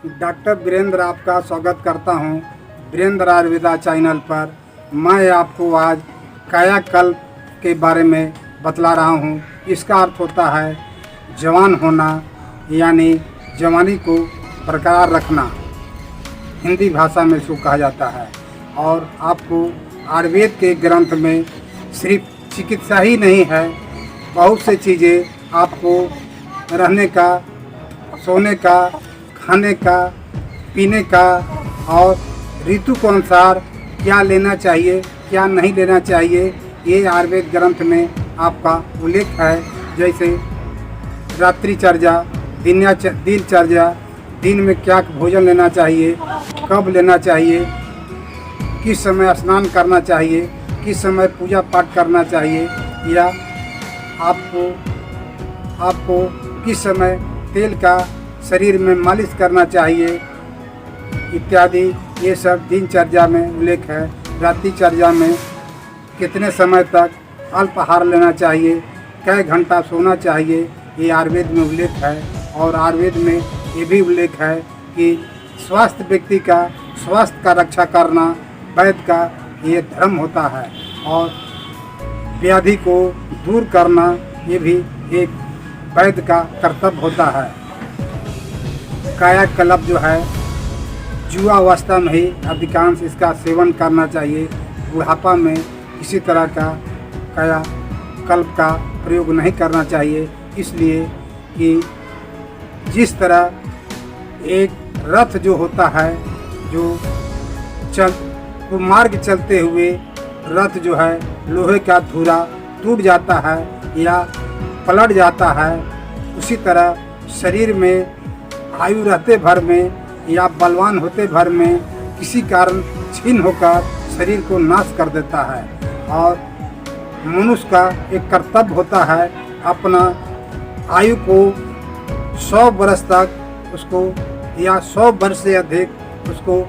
Doctor Virendra आपका स्वागत करता हूं वीरेंद्र आयुर्वेदा चैनल पर। मैं आपको आज कायाकल्प के बारे में बतला रहा हूं। इसका अर्थ होता है जवान होना, यानी जवानी को बरकरार रखना, हिंदी भाषा में इसको कहा जाता है। और आपको आयुर्वेद के ग्रंथ में सिर्फ चिकित्सा ही नहीं है, बहुत से चीज़ें आपको रहने का, सोने का, खाने का, पीने का और ऋतु के अनुसार क्या लेना चाहिए, क्या नहीं लेना चाहिए, ये आयुर्वेद ग्रंथ में आपका उल्लेख है। जैसे रात्रिचर्या, दिनचर्या, दिन में क्या भोजन लेना चाहिए, कब लेना चाहिए, किस समय स्नान करना चाहिए, किस समय पूजा पाठ करना चाहिए, या आपको किस समय तेल का शरीर में मालिश करना चाहिए इत्यादि, ये सब दिनचर्या में उल्लेख है। रात्रिचर्या में कितने समय तक अल्पाहार लेना चाहिए, कई घंटा सोना चाहिए, ये आयुर्वेद में उल्लेख है। और आयुर्वेद में ये भी उल्लेख है कि स्वास्थ्य व्यक्ति का स्वास्थ्य का रक्षा करना वैद्य का ये धर्म होता है, और व्याधि को दूर करना ये भी एक वैद्य का कर्तव्य होता है। कायाकल्प जो है युवावस्था में ही अधिकांश इसका सेवन करना चाहिए। बुढ़ापा में किसी तरह का कायाकल्प का प्रयोग नहीं करना चाहिए, इसलिए कि जिस तरह एक रथ जो होता है, जो मार्ग चलते हुए रथ जो है लोहे का धुरा टूट जाता है या पलट जाता है, उसी तरह शरीर में आयु रहते भर में या बलवान होते भर में किसी कारण छीन होकर शरीर को नाश कर देता है। और मनुष्य का एक कर्तव्य होता है अपना आयु को 100 वर्ष तक उसको, या 100 वर्ष से अधिक उसको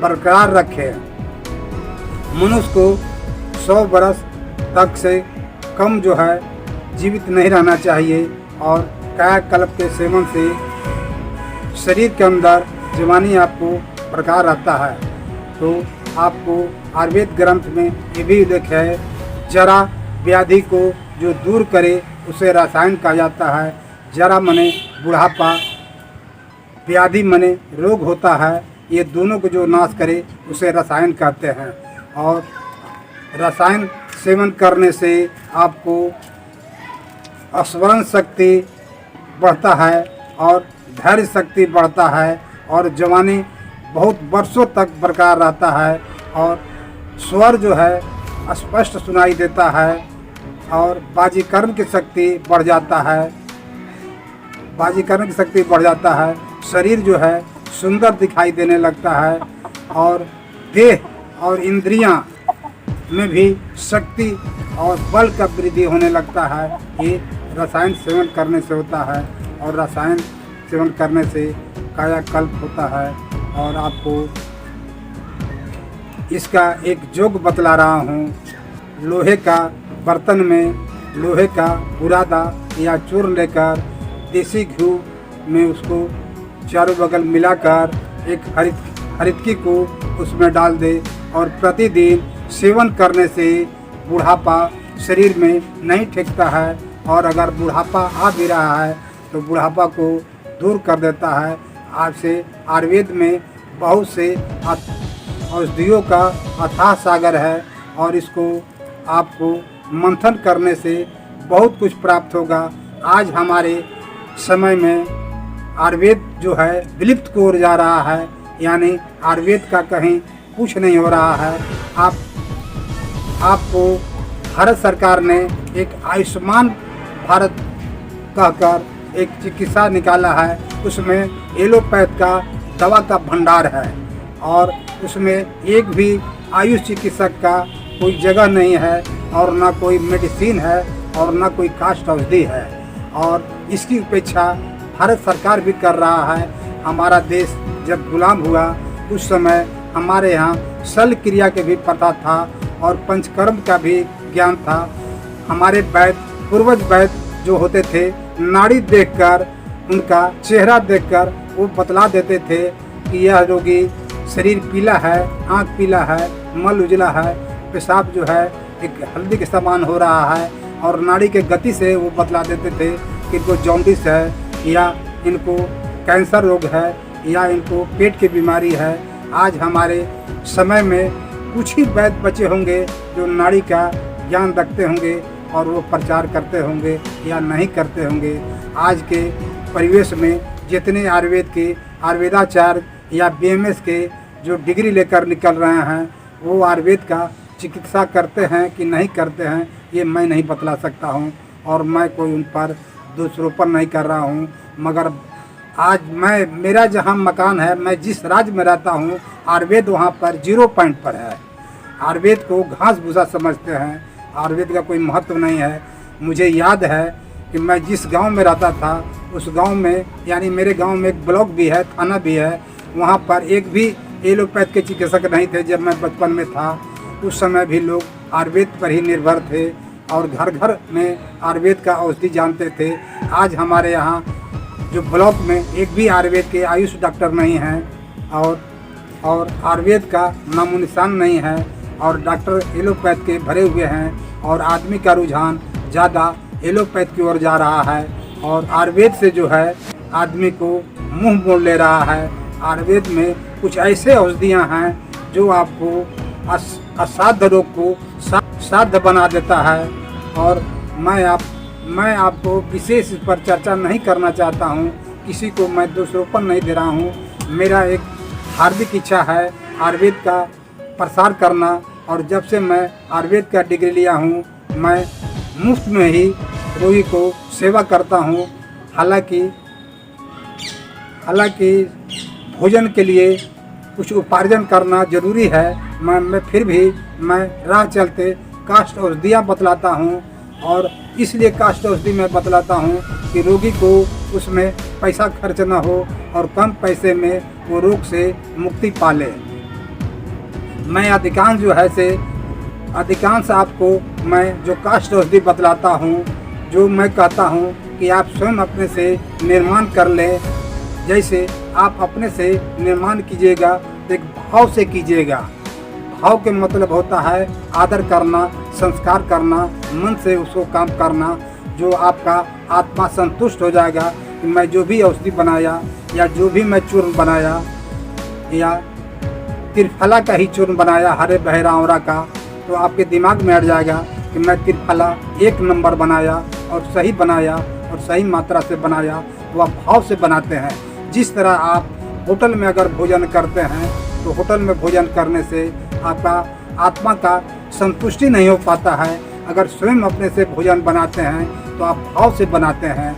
बरकरार रखे। मनुष्य को 100 वर्ष तक से कम जो है जीवित नहीं रहना चाहिए। और कायाकल्प के सेवन से शरीर के अंदर जवानी आपको बरकरार रहता है। तो आपको आयुर्वेद ग्रंथ में ये भी उल्लेख है, जरा व्याधि को जो दूर करे उसे रसायन कहा जाता है। जरा मने बुढ़ापा, व्याधि मने रोग होता है, ये दोनों को जो नाश करे उसे रसायन कहते हैं। और रसायन सेवन करने से आपको स्मरण शक्ति बढ़ता है और धैर्य शक्ति बढ़ता है, और जवानी बहुत वर्षों तक बरकरार रहता है, और स्वर जो है स्पष्ट सुनाई देता है, और बाजीकरण की शक्ति बढ़ जाता है। बाजीकरण की शक्ति बढ़ जाता है, शरीर जो है सुंदर दिखाई देने लगता है, और देह और इंद्रियां में भी शक्ति और बल का वृद्धि होने लगता है। ये रसायन सेवन करने से होता है, और रसायन सेवन करने से कायाकल्प होता है। और आपको इसका एक योग बतला रहा हूँ। लोहे का बर्तन में लोहे का बुरादा या चूर्ण लेकर देसी घी में उसको चारों बगल मिलाकर एक हरितकी को उसमें डाल दे, और प्रतिदिन सेवन करने से बुढ़ापा शरीर में नहीं ठेकता है। और अगर बुढ़ापा आ भी रहा है तो बुढ़ापा को दूर कर देता है। आज से आयुर्वेद में बहुत से औषधियों का अथाह सागर है, और इसको आपको मंथन करने से बहुत कुछ प्राप्त होगा। आज हमारे समय में आयुर्वेद जो है विलुप्त की ओर जा रहा है, यानी आयुर्वेद का कहीं कुछ नहीं हो रहा है। आपको भारत सरकार ने एक आयुष्मान भारत कहकर एक चिकित्सा निकाला है, उसमें एलोपैथ का दवा का भंडार है, और उसमें एक भी आयुष चिकित्सक का कोई जगह नहीं है, और ना कोई मेडिसिन है, और ना कोई कास्ट औषधि है। और इसकी उपेक्षा भारत सरकार भी कर रहा है। हमारा देश जब गुलाम हुआ उस समय हमारे यहाँ शल्य क्रिया के भी पता था, और पंचकर्म का भी ज्ञान था। हमारे वैद्य, पूर्वज वैद्य जो होते थे, नाड़ी देखकर, उनका चेहरा देखकर वो बतला देते थे कि यह रोगी शरीर पीला है, आँख पीला है, मल उजला है, पेशाब जो है एक हल्दी के समान हो रहा है, और नाड़ी के गति से वो बतला देते थे कि इनको जॉन्डिस है या इनको कैंसर रोग है या इनको पेट की बीमारी है। आज हमारे समय में कुछ ही वैद्य बचे होंगे जो नाड़ी का ज्ञान रखते होंगे और वो प्रचार करते होंगे या नहीं करते होंगे। आज के परिवेश में जितने आयुर्वेद के आयुर्वेदाचार्य या बीएमएस के जो डिग्री लेकर निकल रहे हैं, वो आयुर्वेद का चिकित्सा करते हैं कि नहीं करते हैं, ये मैं नहीं बतला सकता हूँ, और मैं कोई उन पर दोषारोपण नहीं कर रहा हूँ। मगर आज मेरा जहाँ मकान है, मैं जिस राज्य में रहता हूँ, आयुर्वेद वहाँ पर 0 पॉइंट पर है। आयुर्वेद को घास भूसा समझते हैं, आयुर्वेद का कोई महत्व नहीं है। मुझे याद है कि मैं जिस गांव में रहता था, उस गांव में यानी मेरे गांव में एक ब्लॉक भी है, थाना भी है, वहाँ पर एक भी एलोपैथ के चिकित्सक नहीं थे। जब मैं बचपन में था उस समय भी लोग आयुर्वेद पर ही निर्भर थे और घर घर में आयुर्वेद का औषधि जानते थे। आज हमारे यहाँ जो ब्लॉक में एक भी आयुर्वेद के आयुष डॉक्टर नहीं हैं और आयुर्वेद का नामो निशान नहीं है, और डॉक्टर एलोपैथ के भरे हुए हैं, और आदमी का रुझान ज़्यादा एलोपैथ की ओर जा रहा है, और आयुर्वेद से जो है आदमी को मुंह मोड़ ले रहा है। आयुर्वेद में कुछ ऐसे औषधियाँ हैं जो आपको असाध्य रोग को साध्य बना देता है, और मैं आपको विशेष इस पर चर्चा नहीं करना चाहता हूँ, किसी को मैं दोषारोपण नहीं दे रहा हूँ। मेरा एक हार्दिक इच्छा है आयुर्वेद का प्रसार करना, और जब से मैं आयुर्वेद का डिग्री लिया हूँ, मैं मुफ्त में ही रोगी को सेवा करता हूँ। हालांकि भोजन के लिए कुछ उपार्जन करना ज़रूरी है, मैं फिर भी राह चलते काष्ठ औषधियाँ बतलाता हूँ, और इसलिए काष्ठ औषधि में बतलाता हूँ कि रोगी को उसमें पैसा खर्च ना हो और कम पैसे में वो रोग से मुक्ति पा ले। मैं अधिकांश आपको मैं जो काष्ठ औषधि बतलाता हूँ, जो मैं कहता हूँ कि आप स्वयं अपने से निर्माण कर लें। जैसे आप अपने से निर्माण कीजिएगा तो एक भाव से कीजिएगा। भाव के मतलब होता है आदर करना, संस्कार करना, मन से उसको काम करना, जो आपका आत्मा संतुष्ट हो जाएगा कि मैं जो भी औषधि बनाया या जो भी मैं चूर्ण बनाया या त्रिफला का ही चूर्ण बनाया, हरे बहरा औरा का, तो आपके दिमाग में हट जाएगा कि मैं त्रिफला 1 नंबर बनाया और सही बनाया और सही मात्रा से बनाया। वह भाव से बनाते हैं। जिस तरह आप होटल में अगर भोजन करते हैं तो होटल में भोजन करने से आपका आत्मा का संतुष्टि नहीं हो पाता है। अगर स्वयं अपने से भोजन बनाते हैं तो आप भाव से बनाते हैं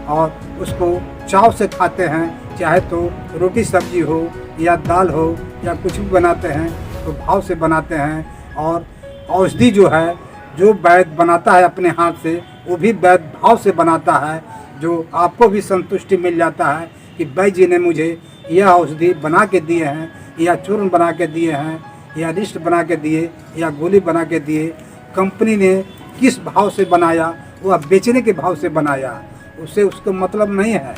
और उसको चाव से खाते हैं। चाहे तो रोटी सब्जी हो या दाल हो या कुछ भी बनाते हैं तो भाव से बनाते हैं। और औषधि जो है, जो वैद्य बनाता है अपने हाथ से, वो भी वैद्य भाव से बनाता है, जो आपको भी संतुष्टि मिल जाता है कि वैद्य जी ने मुझे यह औषधि बना के दिए हैं, या चूर्ण बना के दिए हैं, या रिष्ट बना के दिए, या गोली बना के दिए। कंपनी ने किस भाव से बनाया, वह बेचने के भाव से बनाया। उससे उसको मतलब नहीं है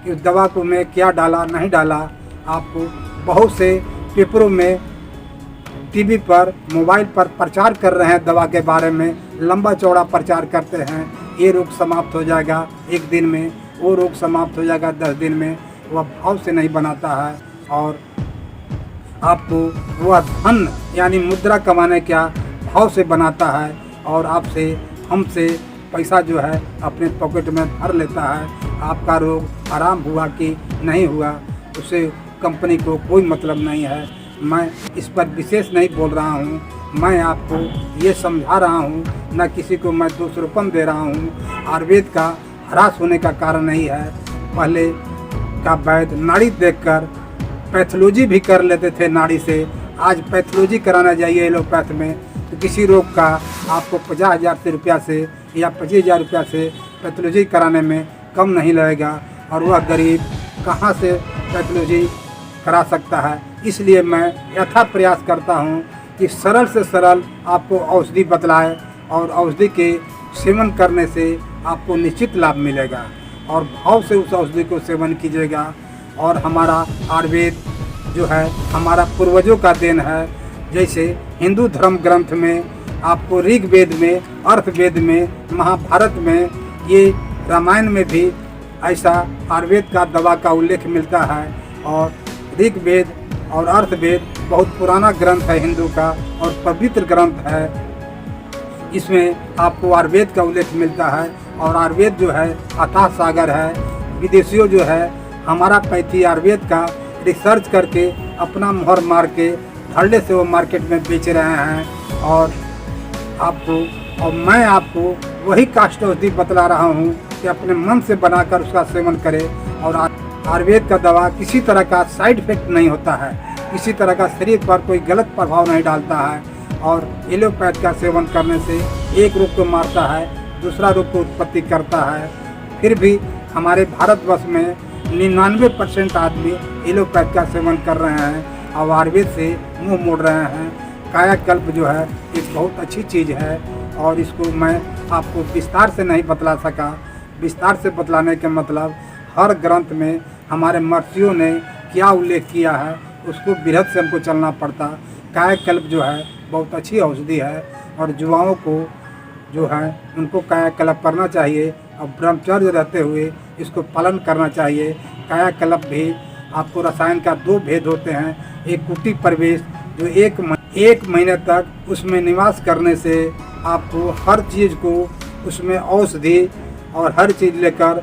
कि दवा को में क्या डाला नहीं डाला। आपको बहुत से पेपरों में, टीवी पर, मोबाइल पर प्रचार कर रहे हैं दवा के बारे में, लंबा चौड़ा प्रचार करते हैं। ये रोग समाप्त हो जाएगा 1 दिन में, वो रोग समाप्त हो जाएगा 10 दिन में। वह भाव से नहीं बनाता है और आपको वह धन यानी मुद्रा कमाने का भाव से बनाता है और आपसे, हमसे पैसा जो है अपने पॉकेट में भर लेता है। आपका रोग आराम हुआ कि नहीं हुआ, उससे कंपनी को कोई मतलब नहीं है। मैं इस पर विशेष नहीं बोल रहा हूँ, मैं आपको ये समझा रहा हूँ, न किसी को मैं दोषारोपण दे रहा हूँ। आयुर्वेद का ह्रास होने का कारण नहीं है। पहले का वैद्य नाड़ी देखकर पैथोलॉजी भी कर लेते थे नाड़ी से। आज पैथोलॉजी कराना जाइए एलोपैथ में तो किसी रोग का आपको 50,000 रुपया से या 25,000 रुपया से पैथोलॉजी कराने में कम नहीं लगेगा, और वह गरीब कहाँ से पैथोलॉजी करा सकता है। इसलिए मैं यथा प्रयास करता हूँ कि सरल से सरल आपको औषधि बतलाए, और औषधि के सेवन करने से आपको निश्चित लाभ मिलेगा, और भाव से उस औषधि को सेवन कीजिएगा और हमारा आयुर्वेद जो है हमारा पूर्वजों का देन है। जैसे हिंदू धर्म ग्रंथ में आपको ऋग्वेद में, अर्थवेद में, महाभारत में, ये रामायण में भी ऐसा आयुर्वेद का दवा का उल्लेख मिलता है। और ऋग्वेद और अर्थवेद बहुत पुराना ग्रंथ है हिंदू का और पवित्र ग्रंथ है। इसमें आपको आयुर्वेद का उल्लेख मिलता है और आयुर्वेद जो है अथाह सागर है। विदेशियों जो है हमारा पैथी आयुर्वेद का रिसर्च करके अपना मोहर मार के धड़ल्ले से वो मार्केट में बेच रहे हैं। और मैं आपको वही काष्ठ औषधि बतला रहा हूँ कि अपने मन से बनाकर उसका सेवन करें। और आयुर्वेद का दवा किसी तरह का साइड इफेक्ट नहीं होता है, किसी तरह का शरीर पर कोई गलत प्रभाव नहीं डालता है। और एलोपैथ का सेवन करने से एक रोग को मारता है, दूसरा रोग को उत्पत्ति करता है। फिर भी हमारे भारतवर्ष में 99% आदमी एलोपैथ का सेवन कर रहे हैं और आयुर्वेद से मुंह मोड़ रहे हैं। कायाकल्प जो है एक बहुत अच्छी चीज़ है और इसको मैं आपको विस्तार से नहीं बतला सका। विस्तार से बतलाने के मतलब हर ग्रंथ में हमारे महर्षियों ने क्या उल्लेख किया है उसको बृहद से हमको चलना पड़ता। कायाकल्प जो है बहुत अच्छी औषधि है और युवाओं को जो है उनको कायाकल्प करना चाहिए और ब्रह्मचर्य रहते हुए इसको पालन करना चाहिए। कायाकल्प भी आपको रसायन का 2 भेद होते हैं। एक कुटी प्रवेश जो एक महीने तक उसमें निवास करने से आपको हर चीज़ को उसमें औषधि और हर चीज़ लेकर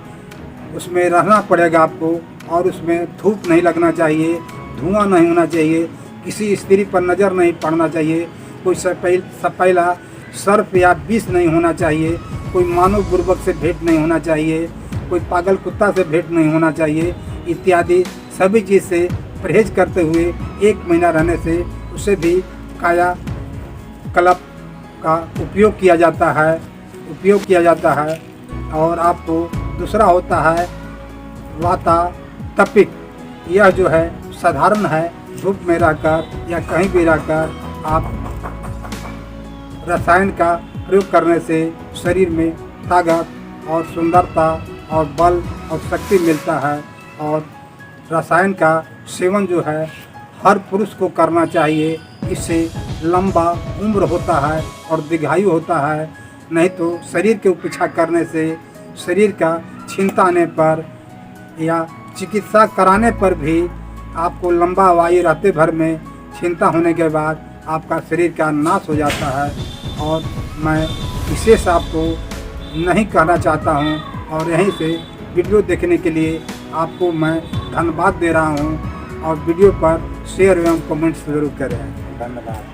उसमें रहना पड़ेगा आपको। और उसमें धूप नहीं लगना चाहिए, धुआं नहीं होना चाहिए, किसी स्त्री पर नज़र नहीं पड़ना चाहिए, कोई सपैला सर्प या विष नहीं होना चाहिए, कोई मानव बुर्बक से भेंट नहीं होना चाहिए, कोई पागल कुत्ता से भेंट नहीं होना चाहिए इत्यादि सभी चीज़ से परहेज करते हुए 1 महीना रहने से उसे भी कायाकल्प का उपयोग किया जाता है। और आपको दूसरा होता है वातातपिक। यह जो है साधारण है, धूप में रहकर या कहीं भी रहकर आप रसायन का प्रयोग करने से शरीर में ताकत और सुंदरता और बल और शक्ति मिलता है। और रसायन का सेवन जो है हर पुरुष को करना चाहिए। इससे लंबा उम्र होता है और दीर्घायु होता है। नहीं तो शरीर के उपेक्षा करने से, शरीर का छीनता आने पर या चिकित्सा कराने पर भी आपको लंबा आयु रहते भर में छीनता होने के बाद आपका शरीर का नाश हो जाता है। और मैं विशेष आपको नहीं कहना चाहता हूँ और यहीं से वीडियो देखने के लिए आपको मैं धन्यवाद दे रहा हूँ। और वीडियो पर शेयर एवं कमेंट्स जरूर करें। धन्यवाद।